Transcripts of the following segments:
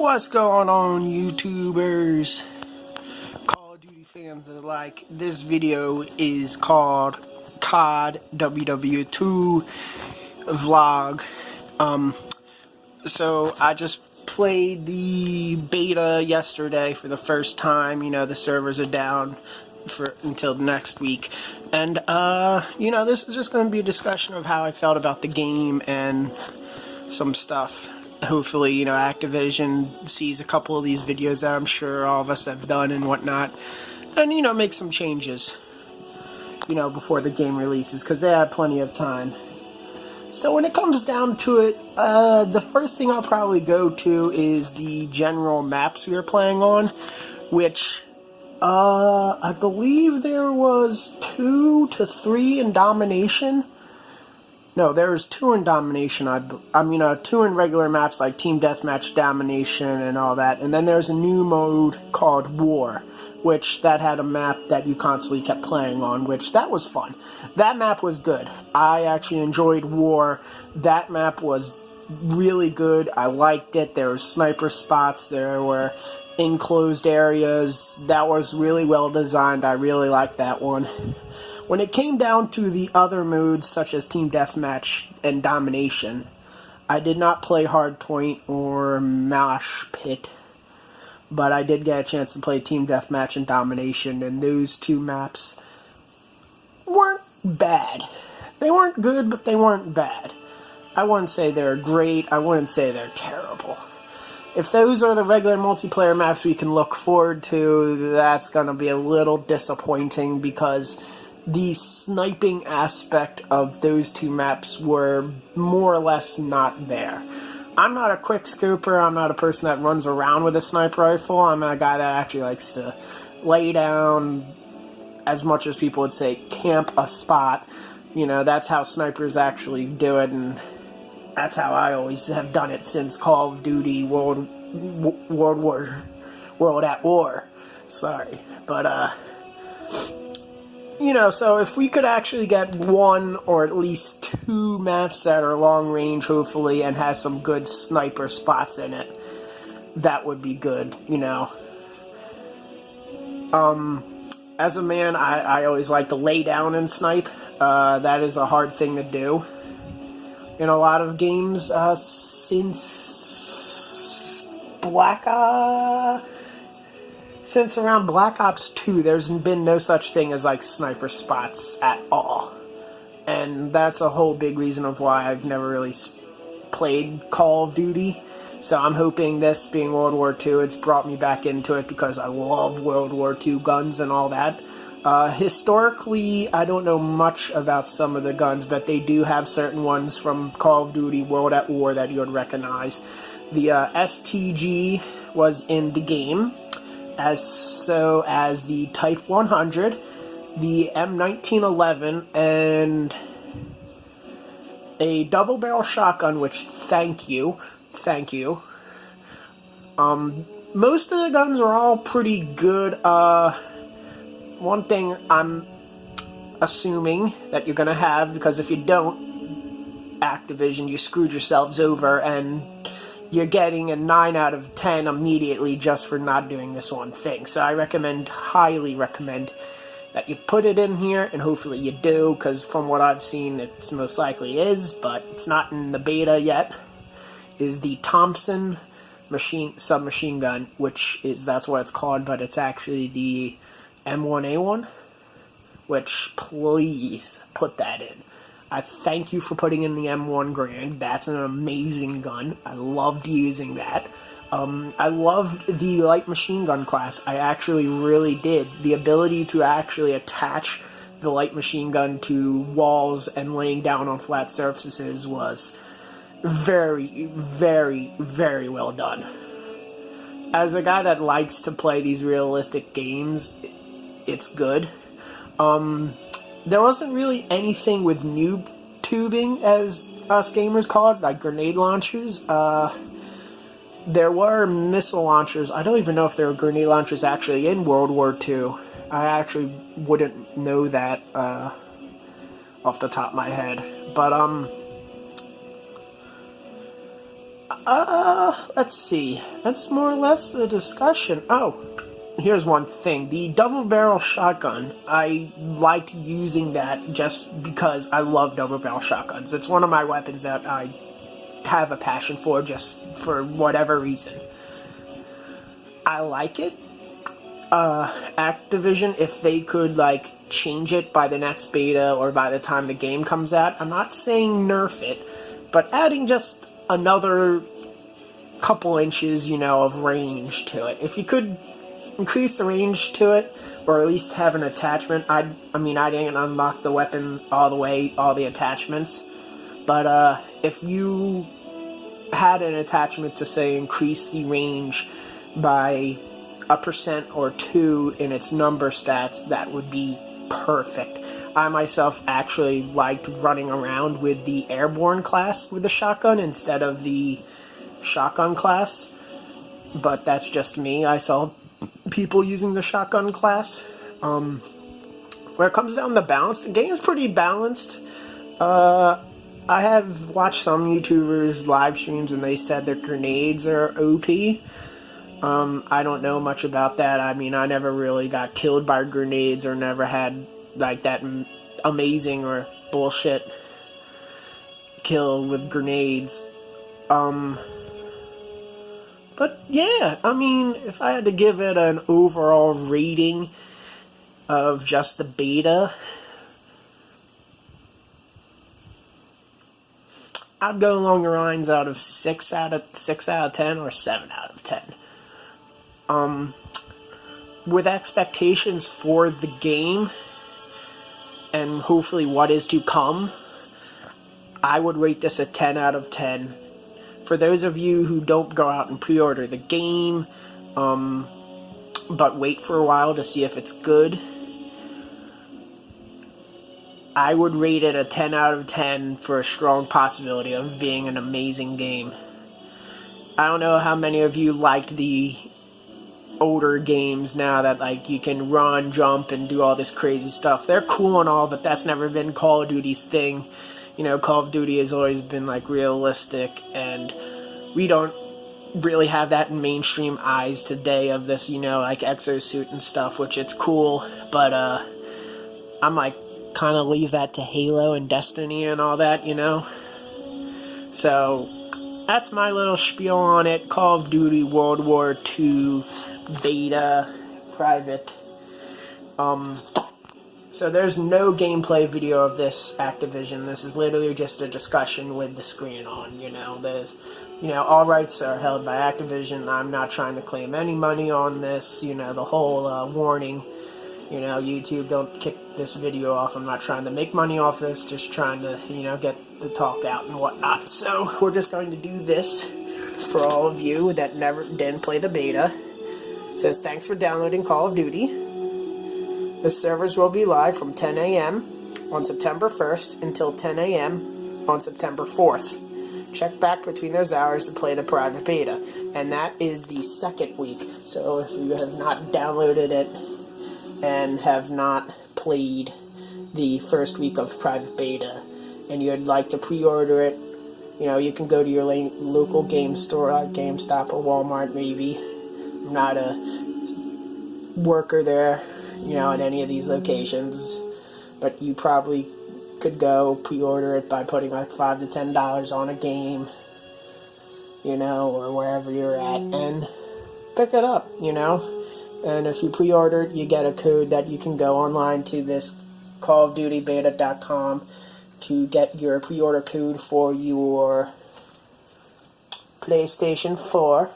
What's going on, YouTubers? Call of Duty fans alike. This video is called COD WW2 vlog. So I just played the beta yesterday for the first time. You know, the servers are down until next week. And, you know, this is just going to be a discussion of how I felt about the game and some stuff. Hopefully, you know, Activision sees a couple of these videos that I'm sure all of us have done and whatnot, and, you know, make some changes, you know, before the game releases, because they have plenty of time. So when it comes down to it, the first thing I'll probably go to is the general maps we are playing on, which, I believe there was 2 to 3 in Domination. No, there's 2 in Domination. I mean, 2 in regular maps like Team Deathmatch, Domination, and all that. And then there's a new mode called War, which that had a map that you constantly kept playing on, which that was fun. That map was good. I actually enjoyed War. That map was really good. I liked it. There were sniper spots. There were enclosed areas. That was really well designed. I really liked that one. When it came down to the other modes, such as Team Deathmatch and Domination, I did not play Hardpoint or Mosh Pit, but I did get a chance to play Team Deathmatch and Domination, and those 2 maps weren't bad. They weren't good, but they weren't bad. I wouldn't say they're great, I wouldn't say they're terrible. If those are the regular multiplayer maps we can look forward to, that's going to be a little disappointing, because the sniping aspect of those 2 maps were more or less not there. I'm not a quick scoper, I'm not a person that runs around with a sniper rifle. I'm a guy that actually likes to lay down, as much as people would say, camp a spot. You know, that's how snipers actually do it, and that's how I always have done it since Call of Duty World at War. Sorry, but you know, so if we could actually get 1 or at least 2 maps that are long range, hopefully, and has some good sniper spots in it, that would be good, you know. As a man, I always like to lay down and snipe. That is a hard thing to do in a lot of games, since around Black Ops 2, there's been no such thing as, like, sniper spots at all. And that's a whole big reason of why I've never really played Call of Duty. So I'm hoping this being World War II, it's brought me back into it, because I love World War II guns and all that. Historically, I don't know much about some of the guns, but they do have certain ones from Call of Duty World at War that you would recognize. The STG was in the game, so as the Type 100, the M1911, and a double-barrel shotgun, which, thank you. Most of the guns are all pretty good. One thing I'm assuming that you're gonna have, because if you don't, Activision, you screwed yourselves over, and you're getting a 9 out of 10 immediately just for not doing this one thing. So I highly recommend, that you put it in here, and hopefully you do, because from what I've seen, it's most likely is, but it's not in the beta yet, is the Thompson submachine gun, that's what it's called, but it's actually the M1A1, which, please put that in. I thank you for putting in the M1 Grand. That's an amazing gun. I loved using that. I loved the light machine gun class. I actually really did. The ability to actually attach the light machine gun to walls and laying down on flat surfaces was very, very, very well done. As a guy that likes to play these realistic games, it's good. There wasn't really anything with noob tubing, as us gamers call it, like grenade launchers. There were missile launchers. I don't even know if there were grenade launchers actually in World War II. I actually wouldn't know that off the top of my head. But Let's see. That's more or less the discussion. Oh, here's one thing. The double barrel shotgun, I liked using that just because I love double barrel shotguns. It's one of my weapons that I have a passion for, just for whatever reason. I like it. Activision, if they could, like, change it by the next beta or by the time the game comes out, I'm not saying nerf it, but adding just another couple inches, you know, of range to it. If you could increase the range to it, or at least have an attachment, I didn't unlock the weapon all the way, all the attachments, but if you had an attachment to, say, increase the range by 1% or 2 in its number stats, that would be perfect. I myself actually liked running around with the airborne class with the shotgun instead of the shotgun class, but that's just me. I saw people using the shotgun class. Where it comes down to balance, the game is pretty balanced. I have watched some YouTubers live streams and they said their grenades are OP. I don't know much about that. I mean, I never really got killed by grenades or never had, like, that amazing or bullshit kill with grenades. But yeah, I mean, if I had to give it an overall rating of just the beta, I'd go along the lines out of 6 out of 10 or 7 out of 10. With expectations for the game and hopefully what is to come, I would rate this a 10 out of 10. For those of you who don't go out and pre-order the game, but wait for a while to see if it's good, I would rate it a 10 out of 10 for a strong possibility of being an amazing game. I don't know how many of you liked the older games now that, like, you can run, jump, and do all this crazy stuff. They're cool and all, but that's never been Call of Duty's thing. You know, Call of Duty has always been, like, realistic, and we don't really have that in mainstream eyes today of this, you know, like, exosuit and stuff, which it's cool, but, I'm, like, kind of leave that to Halo and Destiny and all that, you know? So, that's my little spiel on it. Call of Duty World War II beta private. So there's no gameplay video of this, Activision. This is literally just a discussion with the screen on, you know. All rights are held by Activision. I'm not trying to claim any money on this, you know, the whole warning, you know, YouTube, don't kick this video off. I'm not trying to make money off this, just trying to, you know, get the talk out and whatnot. So we're just going to do this for all of you that didn't play the beta. It says, thanks for downloading Call of Duty. The servers will be live from 10 a.m. on September 1st until 10 a.m. on September 4th. Check back between those hours to play the private beta. And that is the second week. So if you have not downloaded it and have not played the first week of private beta and you'd like to pre-order it, you know, you can go to your local game store, like GameStop or Walmart maybe. I'm not a worker there, you know, at any of these locations, but you probably could go pre-order it by putting like $5 to $10 on a game, you know, or wherever you're at, and pick it up, you know. And if you pre-order it, you get a code that you can go online to this callofdutybeta.com to get your pre-order code for your PlayStation 4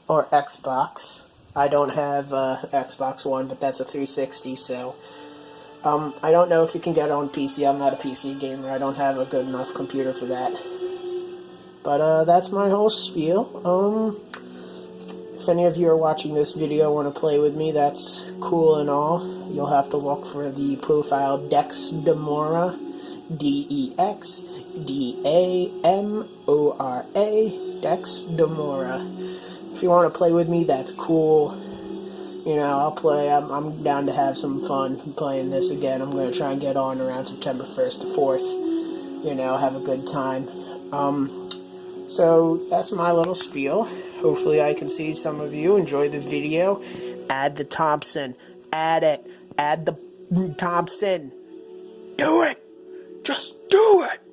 or Xbox. I don't have Xbox One, but that's a 360, so I don't know if you can get it on PC. I'm not a PC gamer. I don't have a good enough computer for that. But that's my whole spiel. If any of you are watching this video want to play with me, that's cool and all. You'll have to look for the profile Dex Demora, DEXDAMORA, Dex Demora. If you want to play with me, that's cool. You know, I'll play. I'm down to have some fun playing this again. I'm going to try and get on around September 1st to 4th. You know, have a good time. So that's my little spiel. Hopefully I can see some of you enjoy the video. Add the Thompson. Add it. Add the Thompson. Do it. Just do it.